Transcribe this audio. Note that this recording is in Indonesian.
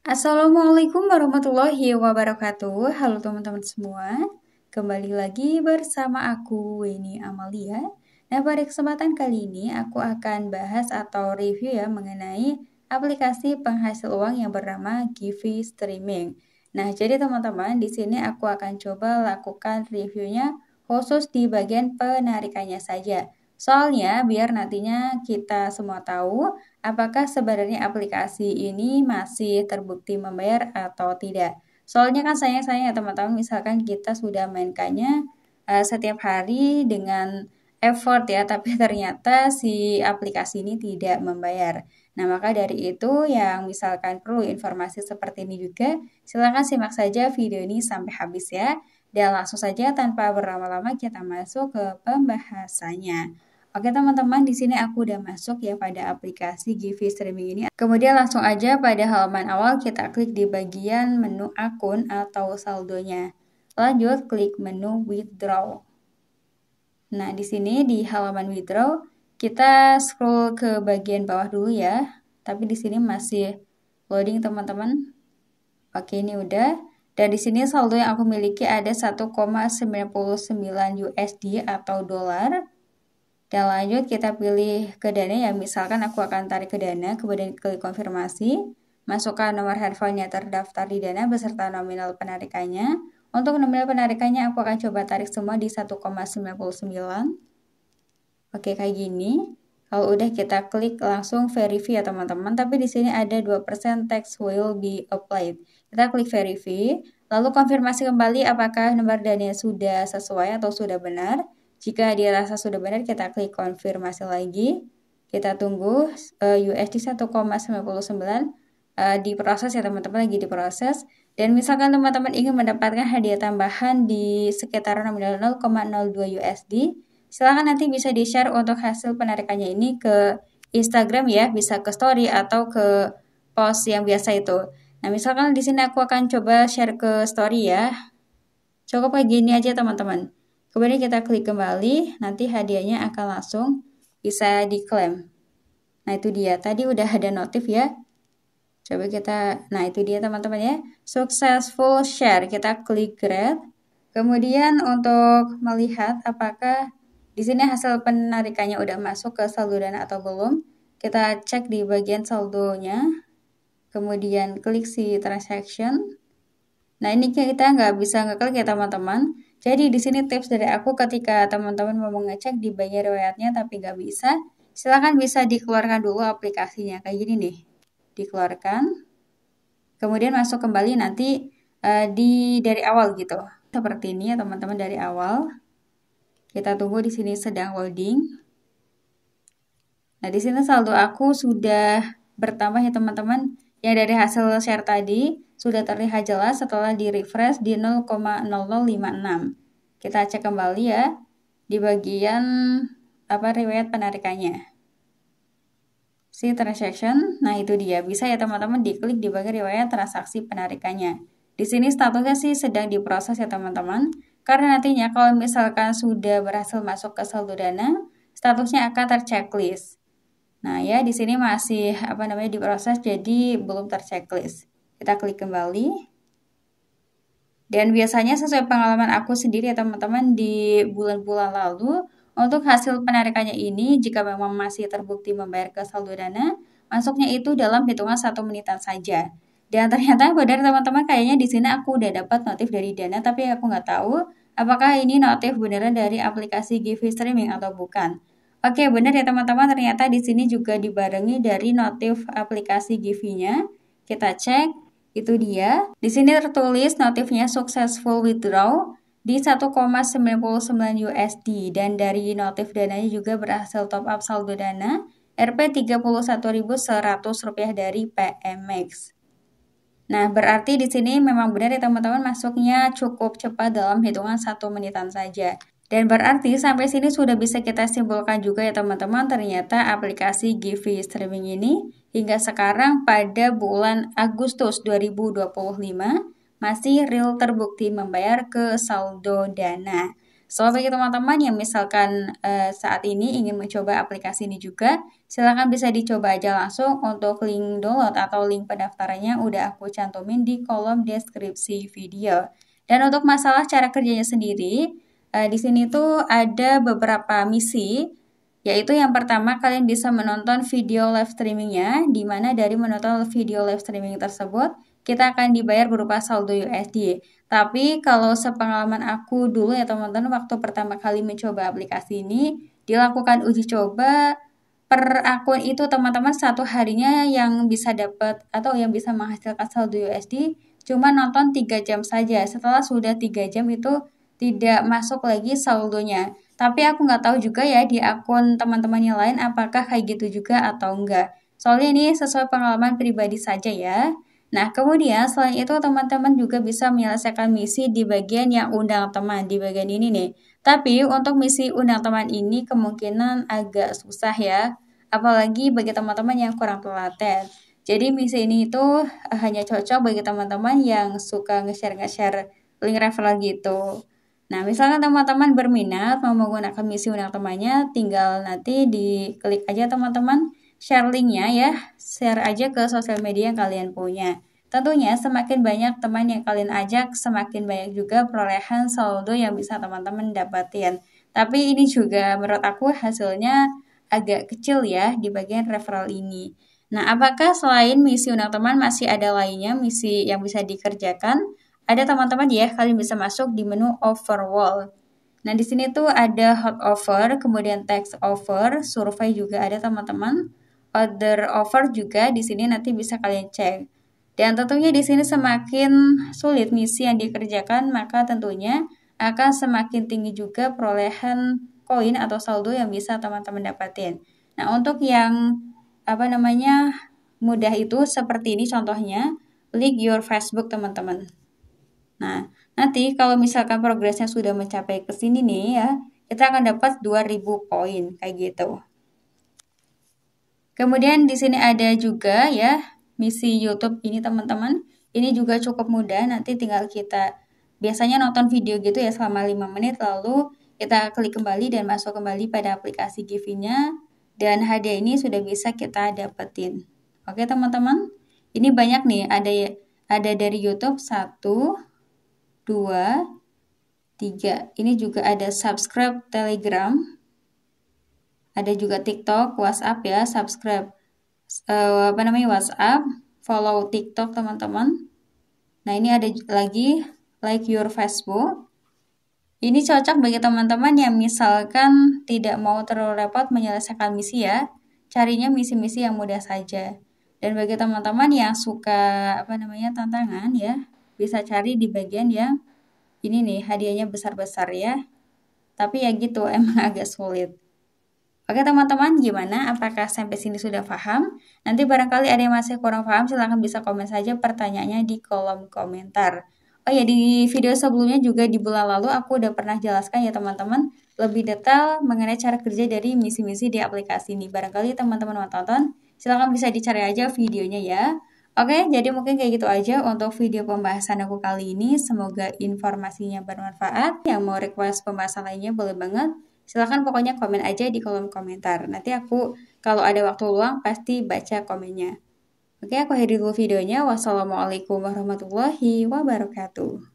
Assalamualaikum warahmatullahi wabarakatuh. Halo teman-teman semua. Kembali lagi bersama aku Weni Amalia. Nah, pada kesempatan kali ini aku akan bahas atau review ya mengenai aplikasi penghasil uang yang bernama Givi Streaming. Nah, jadi teman-teman, di sini aku akan coba lakukan reviewnya khusus di bagian penarikannya saja. Soalnya biar nantinya kita semua tahu apakah sebenarnya aplikasi ini masih terbukti membayar atau tidak. Soalnya kan sayang-sayang ya teman-teman, misalkan kita sudah mainkannya setiap hari dengan effort ya, tapi ternyata si aplikasi ini tidak membayar. Nah, maka dari itu yang misalkan perlu informasi seperti ini juga, silahkan simak saja video ini sampai habis ya. Dan langsung saja tanpa berlama-lama kita masuk ke pembahasannya. Oke teman-teman, di sini aku udah masuk ya pada aplikasi Givi Streaming ini. Kemudian langsung aja pada halaman awal kita klik di bagian menu akun atau saldonya. Lanjut klik menu withdraw. Nah, di sini di halaman withdraw kita scroll ke bagian bawah dulu ya. Tapi di sini masih loading teman-teman. Oke, ini udah. Dan di sini saldo yang aku miliki ada 1,99 USD atau dolar. Dan lanjut kita pilih ke dana ya, misalkan aku akan tarik ke dana, kemudian klik konfirmasi, masukkan nomor handphonenya terdaftar di dana beserta nominal penarikannya. Untuk nominal penarikannya aku akan coba tarik semua di 1,99. Oke, kayak gini. Kalau udah kita klik langsung verify ya teman-teman, tapi di sini ada 2% tax will be applied. Kita klik verify, lalu konfirmasi kembali apakah nomor dana sudah sesuai atau sudah benar. Jika dirasa sudah benar, kita klik konfirmasi lagi. Kita tunggu USD 1,99 diproses ya teman-teman, lagi diproses. Dan misalkan teman-teman ingin mendapatkan hadiah tambahan di sekitar nominal 0,02 USD, silahkan nanti bisa di-share untuk hasil penarikannya ini ke Instagram ya, bisa ke story atau ke post yang biasa itu. Nah, misalkan di sini aku akan coba share ke story ya. Cukup kayak gini aja teman-teman. Kemudian kita klik kembali, nanti hadiahnya akan langsung bisa diklaim. Nah, itu dia. Tadi udah ada notif ya. Coba kita, nah itu dia teman-teman ya. Successful share. Kita klik grade. Kemudian untuk melihat apakah di sini hasil penarikannya udah masuk ke saldo dana atau belum, kita cek di bagian saldonya. Kemudian klik si transaction. Nah, ini kita nggak bisa ngeklik ya teman-teman. Jadi di sini tips dari aku ketika teman-teman mau mengecek di bagian riwayatnya tapi nggak bisa, silahkan bisa dikeluarkan dulu aplikasinya. Kayak gini nih, dikeluarkan. Kemudian masuk kembali nanti dari awal gitu. Seperti ini ya teman-teman dari awal. Kita tunggu di sini sedang loading. Nah, di sini saldo aku sudah bertambah ya teman-teman. Yang dari hasil share tadi sudah terlihat jelas setelah di refresh di 0,0056. Kita cek kembali ya di bagian riwayat penarikannya. Si transaction, nah itu dia. Bisa ya teman-teman diklik di bagian riwayat transaksi penarikannya. Di sini statusnya sih sedang diproses ya teman-teman. Karena nantinya kalau misalkan sudah berhasil masuk ke saldo dana, statusnya akan terchecklist. Nah ya di sini masih diproses jadi belum terchecklist. Kita klik kembali. Dan biasanya sesuai pengalaman aku sendiri ya teman-teman di bulan-bulan lalu, untuk hasil penarikannya ini jika memang masih terbukti membayar ke saldo dana, masuknya itu dalam hitungan 1 menitan saja. Dan ternyata benar teman-teman, kayaknya di sini aku udah dapat notif dari dana tapi aku nggak tahu apakah ini notif beneran dari aplikasi Givi Streaming atau bukan. Oke, benar ya teman-teman, ternyata di sini juga dibarengi dari notif aplikasi Givi-nya. Kita cek, itu dia. Di sini tertulis notifnya successful withdraw di 1,99 USD dan dari notif dananya juga berhasil top up saldo dana Rp31.100 dari PMX. Nah, berarti di sini memang benar ya teman-teman, masuknya cukup cepat dalam hitungan 1 menitan saja. Dan berarti sampai sini sudah bisa kita simpulkan juga ya teman-teman, ternyata aplikasi Givi Streaming ini hingga sekarang pada bulan Agustus 2025 masih real terbukti membayar ke saldo dana. So, bagi teman-teman yang misalkan saat ini ingin mencoba aplikasi ini juga, silakan bisa dicoba aja langsung. Untuk link download atau link pendaftarannya udah aku cantumin di kolom deskripsi video. Dan untuk masalah cara kerjanya sendiri, di sini tuh ada beberapa misi, yaitu yang pertama kalian bisa menonton video live streamingnya, di mana dari menonton video live streaming tersebut, kita akan dibayar berupa saldo USD. Tapi kalau sepengalaman aku dulu ya teman-teman, waktu pertama kali mencoba aplikasi ini, dilakukan uji coba, per akun itu teman-teman satu harinya yang bisa dapat atau yang bisa menghasilkan saldo USD cuma nonton 3 jam saja. Setelah sudah 3 jam itu tidak masuk lagi saldonya. Tapi aku nggak tahu juga ya di akun teman-teman yang lain apakah kayak gitu juga atau enggak. Soalnya ini sesuai pengalaman pribadi saja ya. Nah, kemudian selain itu teman-teman juga bisa menyelesaikan misi di bagian yang undang teman, di bagian ini nih. Tapi untuk misi undang teman ini kemungkinan agak susah ya, apalagi bagi teman-teman yang kurang telaten. Jadi misi ini itu hanya cocok bagi teman-teman yang suka nge-share link referral gitu. Nah, misalkan teman-teman berminat mau menggunakan misi undang temannya, tinggal nanti diklik aja teman-teman share linknya ya, share aja ke sosial media yang kalian punya. Tentunya semakin banyak teman yang kalian ajak, semakin banyak juga perolehan saldo yang bisa teman-teman dapatin. Tapi ini juga menurut aku hasilnya agak kecil ya di bagian referral ini. Nah, apakah selain misi undang teman masih ada lainnya misi yang bisa dikerjakan? Ada teman-teman ya, kalian bisa masuk di menu overall. Nah, di sini tuh ada hot offer, kemudian text offer, survei juga ada teman-teman. Other offer juga di sini nanti bisa kalian cek. Dan tentunya di sini semakin sulit misi yang dikerjakan, maka tentunya akan semakin tinggi juga perolehan koin atau saldo yang bisa teman-teman dapatin. Nah, untuk yang mudah itu seperti ini contohnya, link your Facebook teman-teman. Nah, nanti kalau misalkan progresnya sudah mencapai ke sini nih ya, kita akan dapat 2000 poin kayak gitu. Kemudian di sini ada juga ya misi YouTube ini teman-teman. Ini juga cukup mudah, nanti tinggal kita biasanya nonton video gitu ya selama 5 menit lalu kita klik kembali dan masuk kembali pada aplikasi Givi-nya dan hadiah ini sudah bisa kita dapetin. Oke teman-teman, ini banyak nih, ada dari YouTube 1, 2, 3. Ini juga ada subscribe Telegram. Ada juga TikTok, WhatsApp ya, subscribe WhatsApp, follow TikTok teman-teman. Nah, ini ada lagi like your Facebook. Ini cocok bagi teman-teman yang misalkan tidak mau terlalu repot menyelesaikan misi ya. Carinya misi-misi yang mudah saja. Dan bagi teman-teman yang suka tantangan ya, bisa cari di bagian yang ini nih, hadiahnya besar-besar ya. Tapi ya gitu, emang agak sulit. Oke teman-teman, gimana? Apakah sampai sini sudah paham? Nanti barangkali ada yang masih kurang paham, silahkan bisa komen saja pertanyaannya di kolom komentar. Oh ya, di video sebelumnya juga di bulan lalu aku udah pernah jelaskan ya teman-teman, lebih detail mengenai cara kerja dari misi-misi di aplikasi ini. Barangkali teman-teman mau tonton, silahkan bisa dicari aja videonya ya. Oke, jadi mungkin kayak gitu aja untuk video pembahasan aku kali ini. Semoga informasinya bermanfaat. Yang mau request pembahasan lainnya boleh banget. Silahkan pokoknya komen aja di kolom komentar. Nanti aku kalau ada waktu luang pasti baca komennya. Oke, aku akhiri dulu videonya. Wassalamualaikum warahmatullahi wabarakatuh.